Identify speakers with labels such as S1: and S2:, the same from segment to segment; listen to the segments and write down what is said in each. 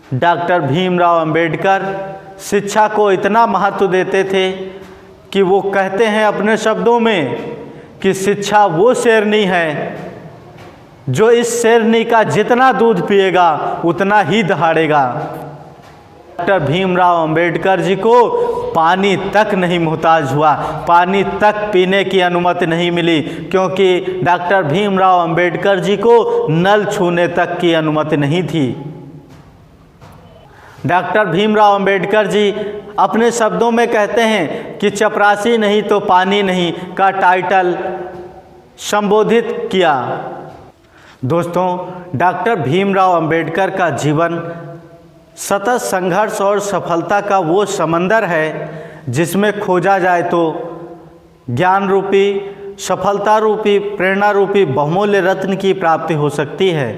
S1: Doctor Bhimrao Ambedkar शिक्षा को इतना महत्व देते थे कि वो कहते हैं अपने शब्दों में कि शिक्षा वो शेरनी है जो इस शेरनी का जितना दूध पिएगा उतना ही दहाड़ेगा। डॉक्टर भीमराव अंबेडकर जी को पानी तक नहीं मोहताज हुआ, पानी तक पीने की अनुमति नहीं मिली, क्योंकि डॉक्टर भीमराव अंबेडकर जी को नल छूने तक की अनुमति नहीं थी। डॉक्टर भीमराव अंबेडकर जी अपने शब्दों में कहते हैं कि चपरासी नहीं तो पानी नहीं का टाइटल संबोधित किया। दोस्तों, डॉक्टर भीमराव अंबेडकर का जीवन सतत संघर्ष और सफलता का वो समंदर है जिसमें खोजा जाए तो ज्ञान रूपी, सफलता रूपी, प्रेरणा रूपी बहुमूल्य रत्न की प्राप्ति हो सकती है।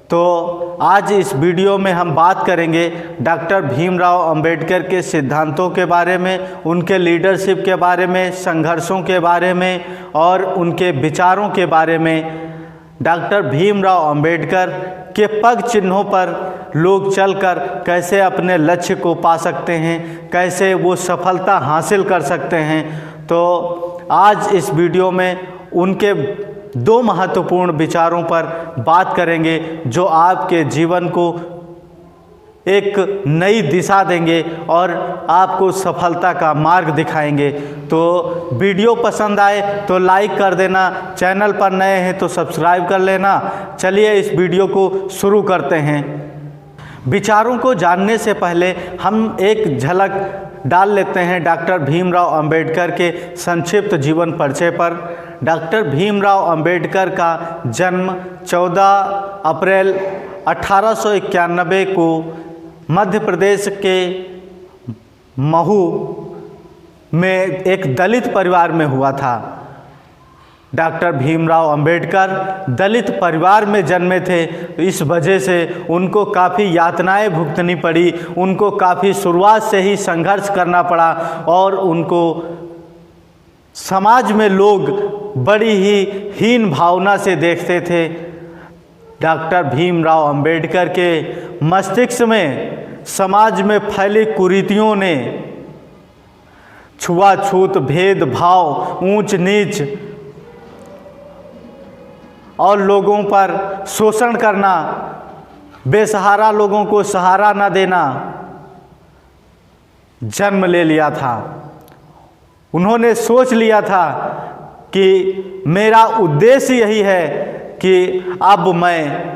S1: तो आज इस वीडियो में हम बात करेंगे डॉक्टर भीमराव अंबेडकर के सिद्धांतों के बारे में, उनके लीडरशिप के बारे में, संघर्षों के बारे में और उनके विचारों के बारे में। डॉक्टर भीमराव अंबेडकर के पग चिन्हों पर लोग चलकर कैसे अपने लक्ष्य को पा सकते हैं, कैसे वो सफलता हासिल कर सकते हैं। तो आज इस वीडियो में उनके दो महत्वपूर्ण विचारों पर बात करेंगे जो आपके जीवन को एक नई दिशा देंगे और आपको सफलता का मार्ग दिखाएंगे। तो वीडियो पसंद आए तो लाइक कर देना, चैनल पर नए हैं तो सब्सक्राइब कर लेना। चलिए इस वीडियो को शुरू करते हैं। विचारों को जानने से पहले हम एक झलक डाल लेते हैं डॉक्टर भीमराव अंबेडकर के संक्षिप्त जीवन परिचय पर। डॉक्टर भीमराव अंबेडकर का जन्म 14 अप्रैल 1891 को मध्य प्रदेश के महू में एक दलित परिवार में हुआ था। डॉक्टर भीमराव अंबेडकर दलित परिवार में जन्मे थे, इस वजह से उनको काफ़ी यातनाएं भुगतनी पड़ी, उनको काफ़ी शुरुआत से ही संघर्ष करना पड़ा और उनको समाज में लोग बड़ी ही हीन भावना से देखते थे। डॉक्टर भीमराव अंबेडकर के मस्तिष्क में समाज में फैली कुरीतियों ने छुआछूत, भेदभाव, ऊंच नीच और लोगों पर शोषण करना, बेसहारा लोगों को सहारा न देना जन्म ले लिया था। उन्होंने सोच लिया था कि मेरा उद्देश्य यही है कि अब मैं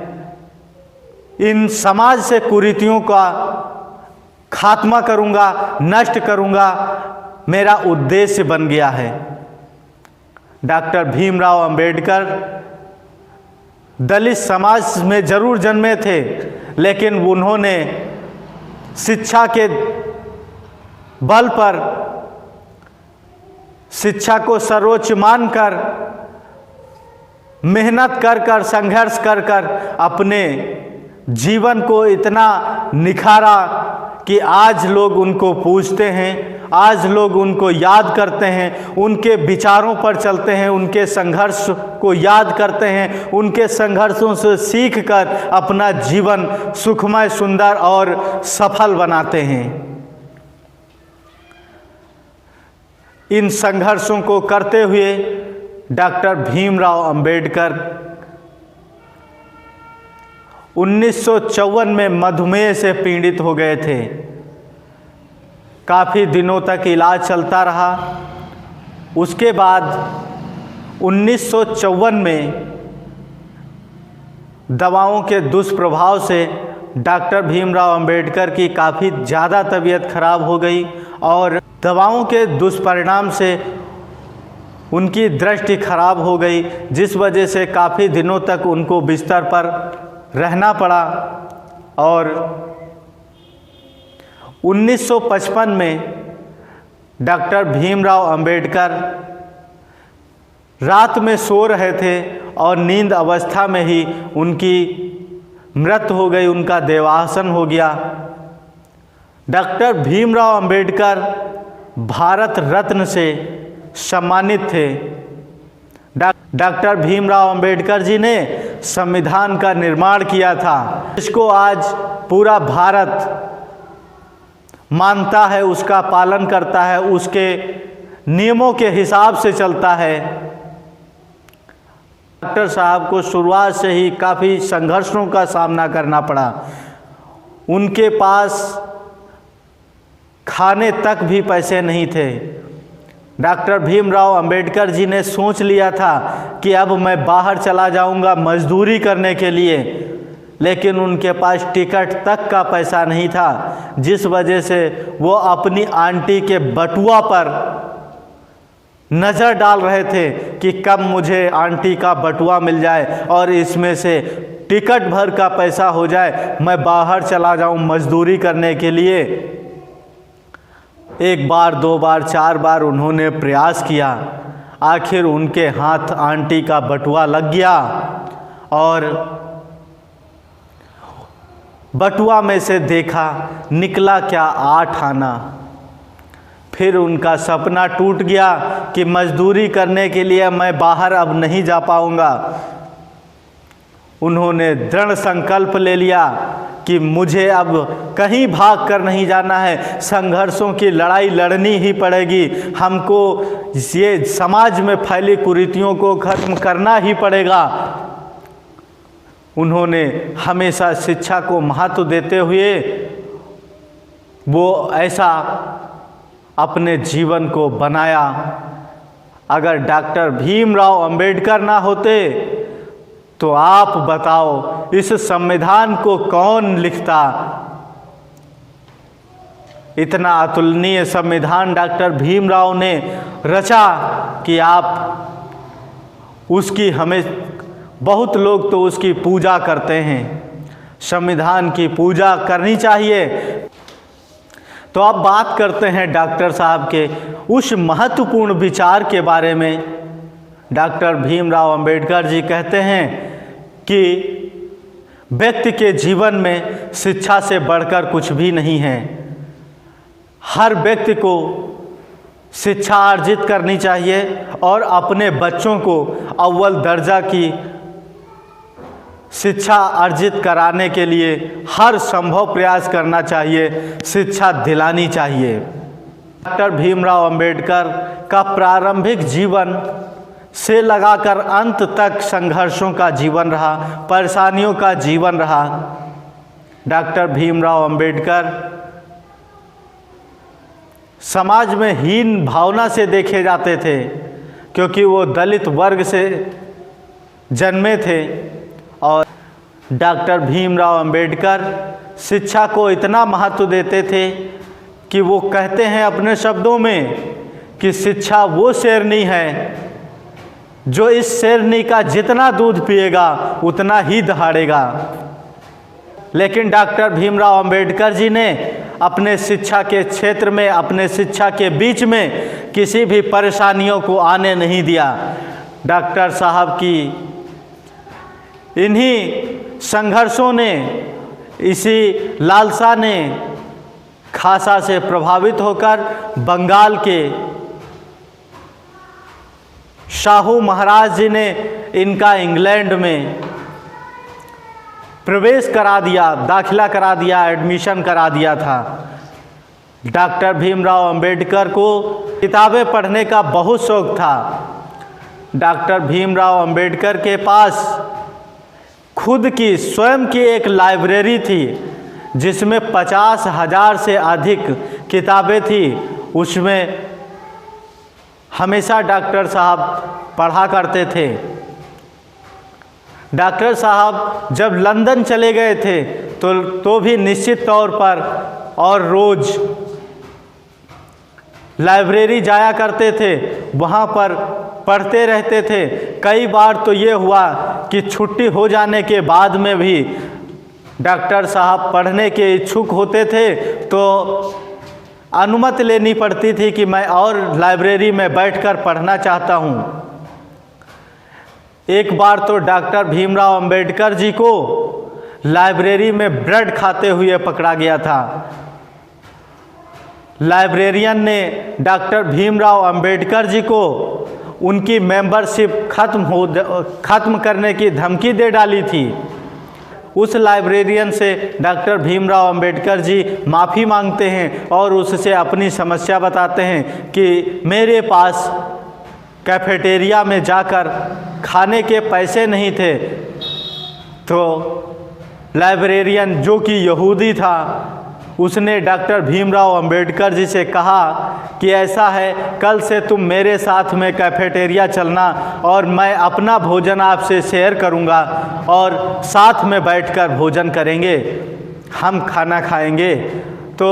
S1: इन समाज से कुरीतियों का खात्मा करूंगा, नष्ट करूंगा, मेरा उद्देश्य बन गया है। डॉक्टर भीमराव अंबेडकर दलित समाज में जरूर जन्मे थे, लेकिन उन्होंने शिक्षा के बल पर, शिक्षा को सर्वोच्च मानकर, मेहनत कर कर, संघर्ष कर कर अपने जीवन को इतना निखारा कि आज लोग उनको पूछते हैं, आज लोग उनको याद करते हैं, उनके विचारों पर चलते हैं, उनके संघर्ष को याद करते हैं, उनके संघर्षों से सीख कर अपना जीवन सुखमय, सुंदर और सफल बनाते हैं। इन संघर्षों को करते हुए डॉक्टर भीमराव अंबेडकर 1954 में मधुमेह से पीड़ित हो गए थे। काफ़ी दिनों तक इलाज चलता रहा। उसके बाद 1954 में दवाओं के दुष्प्रभाव से डॉक्टर भीमराव अंबेडकर की काफ़ी ज़्यादा तबीयत खराब हो गई और दवाओं के दुष्परिणाम से उनकी दृष्टि खराब हो गई, जिस वजह से काफ़ी दिनों तक उनको बिस्तर पर रहना पड़ा। और 1955 में डॉक्टर भीमराव अंबेडकर रात में सो रहे थे और नींद अवस्था में ही उनकी मृत्यु हो गई, उनका देहावसान हो गया। डॉक्टर भीमराव अंबेडकर भारत रत्न से सम्मानित थे। डॉक्टर भीमराव अंबेडकर जी ने संविधान का निर्माण किया था, जिसको आज पूरा भारत मानता है, उसका पालन करता है, उसके नियमों के हिसाब से चलता है। डॉक्टर साहब को शुरुआत से ही काफ़ी संघर्षों का सामना करना पड़ा। उनके पास खाने तक भी पैसे नहीं थे। डॉक्टर भीमराव अंबेडकर जी ने सोच लिया था कि अब मैं बाहर चला जाऊंगा मजदूरी करने के लिए, लेकिन उनके पास टिकट तक का पैसा नहीं था, जिस वजह से वो अपनी आंटी के बटुआ पर नज़र डाल रहे थे कि कब मुझे आंटी का बटुआ मिल जाए और इसमें से टिकट भर का पैसा हो जाए, मैं बाहर चला जाऊं मजदूरी करने के लिए। एक बार, दो बार, चार बार उन्होंने प्रयास किया। आखिर उनके हाथ आंटी का बटुआ लग गया और बटुआ में से देखा, निकला क्या 8 आना। फिर उनका सपना टूट गया कि मजदूरी करने के लिए मैं बाहर अब नहीं जा पाऊंगा। उन्होंने दृढ़ संकल्प ले लिया कि मुझे अब कहीं भाग कर नहीं जाना है, संघर्षों की लड़ाई लड़नी ही पड़ेगी, हमको ये समाज में फैली कुरीतियों को खत्म करना ही पड़ेगा। उन्होंने हमेशा शिक्षा को महत्व देते हुए वो ऐसा अपने जीवन को बनाया। अगर डॉक्टर भीमराव अंबेडकर ना होते तो आप बताओ इस संविधान को कौन लिखता। इतना अतुलनीय संविधान डॉक्टर भीमराव ने रचा कि आप उसकी, हमें बहुत लोग तो उसकी पूजा करते हैं। संविधान की पूजा करनी चाहिए। तो अब बात करते हैं डॉक्टर साहब के उस महत्वपूर्ण विचार के बारे में। डॉक्टर भीमराव अंबेडकर जी कहते हैं कि व्यक्ति के जीवन में शिक्षा से बढ़कर कुछ भी नहीं है। हर व्यक्ति को शिक्षा अर्जित करनी चाहिए और अपने बच्चों को अव्वल दर्जा की शिक्षा अर्जित कराने के लिए हर संभव प्रयास करना चाहिए, शिक्षा दिलानी चाहिए। डॉक्टर भीमराव अंबेडकर का प्रारंभिक जीवन से लगाकर अंत तक संघर्षों का जीवन रहा, परेशानियों का जीवन रहा। डॉक्टर भीमराव अंबेडकर समाज में हीन भावना से देखे जाते थे, क्योंकि वो दलित वर्ग से जन्मे थे। और डॉक्टर भीमराव अंबेडकर शिक्षा को इतना महत्व देते थे कि वो कहते हैं अपने शब्दों में कि शिक्षा वो शेरनी है जो इस शेरनी का जितना दूध पिएगा उतना ही दहाड़ेगा। लेकिन डॉक्टर भीमराव अंबेडकर जी ने अपने शिक्षा के क्षेत्र में, अपने शिक्षा के बीच में किसी भी परेशानियों को आने नहीं दिया। डॉक्टर साहब की इन्हीं संघर्षों ने, इसी लालसा ने खासा से प्रभावित होकर बंगाल के शाहू महाराज जी ने इनका इंग्लैंड में प्रवेश करा दिया, दाखिला करा दिया, एडमिशन करा दिया था। डॉक्टर भीमराव अंबेडकर को किताबें पढ़ने का बहुत शौक था। डॉक्टर भीमराव अंबेडकर के पास खुद की स्वयं की एक लाइब्रेरी थी जिसमें 50,000 से अधिक किताबें थी। उसमें हमेशा डॉक्टर साहब पढ़ा करते थे। डॉक्टर साहब जब लंदन चले गए थे तो भी निश्चित तौर पर और रोज़ लाइब्रेरी जाया करते थे, वहाँ पर पढ़ते रहते थे। कई बार तो ये हुआ कि छुट्टी हो जाने के बाद में भी डॉक्टर साहब पढ़ने के इच्छुक होते थे तो अनुमति लेनी पड़ती थी कि मैं और लाइब्रेरी में बैठकर पढ़ना चाहता हूँ। एक बार तो डॉक्टर भीमराव अंबेडकर जी को लाइब्रेरी में ब्रेड खाते हुए पकड़ा गया था। लाइब्रेरियन ने डॉक्टर भीमराव अंबेडकर जी को उनकी मेंबरशिप खत्म करने की धमकी दे डाली थी। उस लाइब्रेरियन से डॉक्टर भीमराव अंबेडकर जी माफ़ी मांगते हैं और उससे अपनी समस्या बताते हैं कि मेरे पास कैफेटेरिया में जाकर खाने के पैसे नहीं थे। तो लाइब्रेरियन जो कि यहूदी था, उसने डॉक्टर भीमराव अंबेडकर जी से कहा कि ऐसा है, कल से तुम मेरे साथ में कैफेटेरिया चलना और मैं अपना भोजन आपसे शेयर करूंगा और साथ में बैठकर भोजन करेंगे, हम खाना खाएंगे। तो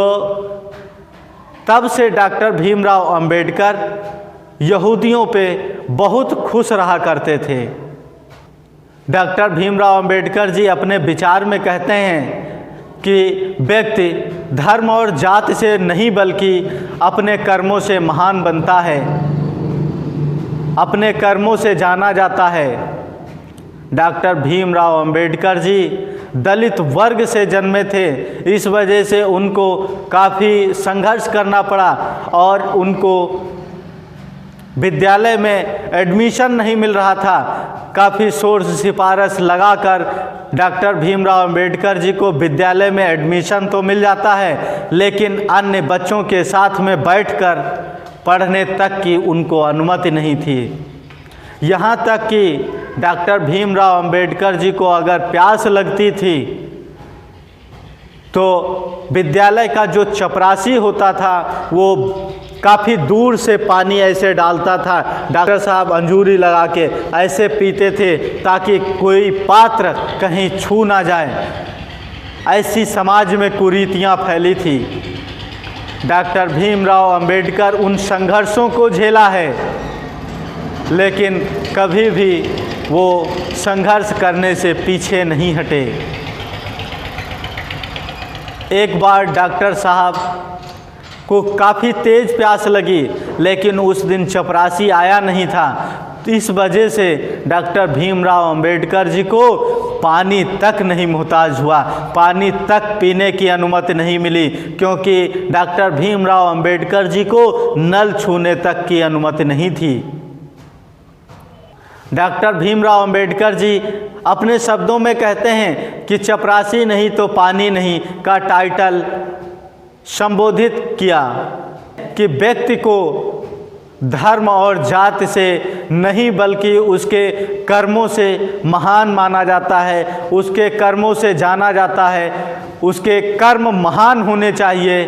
S1: तब से डॉक्टर भीमराव अंबेडकर यहूदियों पे बहुत खुश रहा करते थे। डॉक्टर भीमराव अंबेडकर जी अपने विचार में कहते हैं कि व्यक्ति धर्म और जाति से नहीं बल्कि अपने कर्मों से महान बनता है, अपने कर्मों से जाना जाता है। डॉक्टर भीमराव अंबेडकर जी दलित वर्ग से जन्मे थे, इस वजह से उनको काफ़ी संघर्ष करना पड़ा और उनको विद्यालय में एडमिशन नहीं मिल रहा था। काफ़ी शोर सिफारिश लगाकर डॉक्टर भीमराव अंबेडकर जी को विद्यालय में एडमिशन तो मिल जाता है, लेकिन अन्य बच्चों के साथ में बैठकर पढ़ने तक की उनको अनुमति नहीं थी। यहाँ तक कि डॉक्टर भीमराव अंबेडकर जी को अगर प्यास लगती थी तो विद्यालय का जो चपरासी होता था वो काफ़ी दूर से पानी ऐसे डालता था, डॉक्टर साहब अंजूरी लगा के ऐसे पीते थे ताकि कोई पात्र कहीं छू ना जाए। ऐसी समाज में कुरीतियाँ फैली थी। डॉक्टर भीमराव अंबेडकर उन संघर्षों को झेला है, लेकिन कभी भी वो संघर्ष करने से पीछे नहीं हटे। एक बार डॉक्टर साहब को काफ़ी तेज़ प्यास लगी, लेकिन उस दिन चपरासी आया नहीं था। इस वजह से डॉक्टर भीमराव अंबेडकर जी को पानी तक नहीं मोहताज हुआ, पानी तक पीने की अनुमति नहीं मिली, क्योंकि डॉक्टर भीमराव अंबेडकर जी को नल छूने तक की अनुमति नहीं थी। डॉक्टर भीमराव अंबेडकर जी अपने शब्दों में कहते हैं कि चपरासी नहीं तो पानी नहीं का टाइटल संबोधित किया कि व्यक्ति को धर्म और जाति से नहीं बल्कि उसके कर्मों से महान माना जाता है, उसके कर्मों से जाना जाता है। उसके कर्म महान होने चाहिए,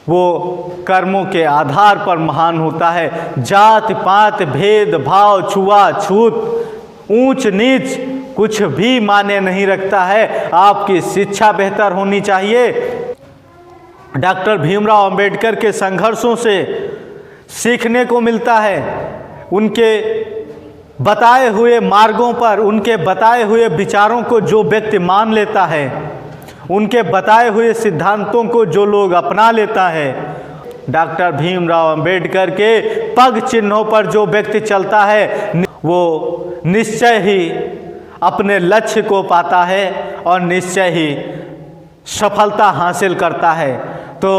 S1: वो कर्मों के आधार पर महान होता है। जात पात भेद भाव छुआछूत ऊंच नीच कुछ भी माने नहीं रखता है। आपकी शिक्षा बेहतर होनी चाहिए। डॉक्टर भीमराव अंबेडकर के संघर्षों से सीखने को मिलता है। उनके बताए हुए मार्गों पर, उनके बताए हुए विचारों को जो व्यक्ति मान लेता है, उनके बताए हुए सिद्धांतों को जो लोग अपना लेता है, डॉक्टर भीमराव अंबेडकर के पग चिन्हों पर जो व्यक्ति चलता है, वो निश्चय ही अपने लक्ष्य को पाता है और निश्चय ही सफलता हासिल करता है। तो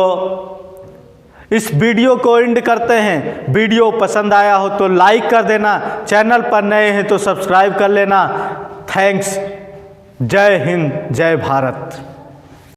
S1: इस वीडियो को एंड करते हैं। वीडियो पसंद आया हो तो लाइक कर देना, चैनल पर नए हैं तो सब्सक्राइब कर लेना। थैंक्स। जय हिंद, जय भारत।